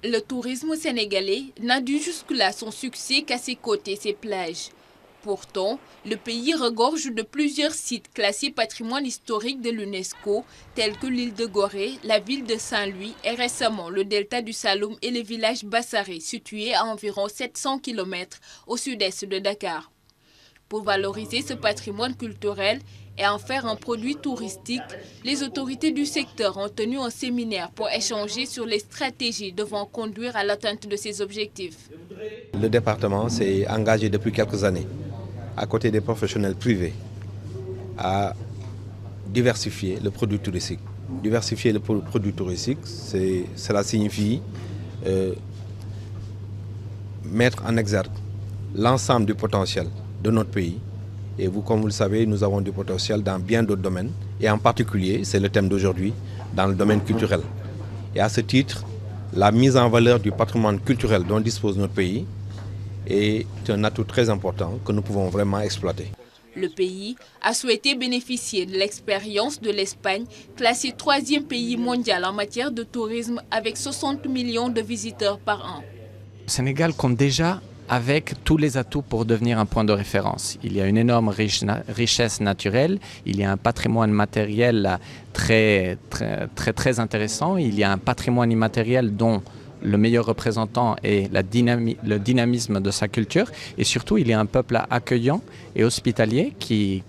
Le tourisme sénégalais n'a dû jusque-là son succès qu'à ses côtes et ses plages. Pourtant, le pays regorge de plusieurs sites classés patrimoine historique de l'UNESCO, tels que l'île de Gorée, la ville de Saint-Louis et récemment le delta du Saloum et le village Bassaré, situé à environ 700 km au sud-est de Dakar. Pour valoriser ce patrimoine culturel et en faire un produit touristique, les autorités du secteur ont tenu un séminaire pour échanger sur les stratégies devant conduire à l'atteinte de ces objectifs. Le département s'est engagé depuis quelques années, à côté des professionnels privés, à diversifier le produit touristique. Diversifier le produit touristique, cela signifie mettre en exergue l'ensemble du potentiel de notre pays. Et vous, comme vous le savez, nous avons du potentiel dans bien d'autres domaines. Et en particulier, c'est le thème d'aujourd'hui, dans le domaine culturel. Et à ce titre, la mise en valeur du patrimoine culturel dont dispose notre pays est un atout très important que nous pouvons vraiment exploiter. Le pays a souhaité bénéficier de l'expérience de l'Espagne, classée 3e pays mondial en matière de tourisme avec 60 millions de visiteurs par an. Le Sénégal compte déjà avec tous les atouts pour devenir un point de référence. Il y a une énorme richesse naturelle, il y a un patrimoine matériel très intéressant, il y a un patrimoine immatériel dont le meilleur représentant est le dynamisme de sa culture, et surtout il y a un peuple accueillant et hospitalier qui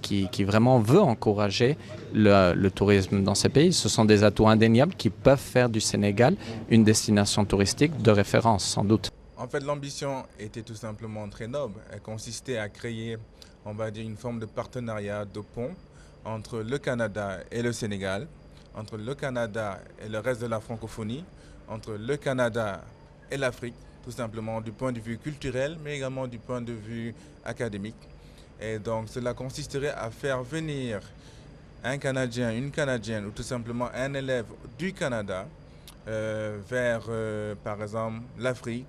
vraiment veut encourager le tourisme dans ces pays. Ce sont des atouts indéniables qui peuvent faire du Sénégal une destination touristique de référence, sans doute. En fait, l'ambition était tout simplement très noble. Elle consistait à créer, on va dire, une forme de partenariat, de pont entre le Canada et le Sénégal, entre le Canada et le reste de la francophonie, entre le Canada et l'Afrique, tout simplement du point de vue culturel, mais également du point de vue académique. Et donc, cela consisterait à faire venir un Canadien, une Canadienne, ou tout simplement un élève du Canada vers, par exemple, l'Afrique,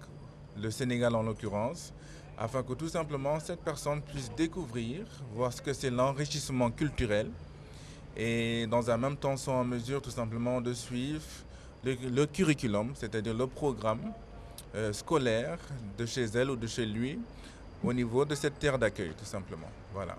le Sénégal en l'occurrence, afin que tout simplement cette personne puisse découvrir, voir ce que c'est l'enrichissement culturel et dans un même temps soit en mesure tout simplement de suivre le curriculum, c'est-à-dire le programme scolaire de chez elle ou de chez lui au niveau de cette terre d'accueil tout simplement. Voilà.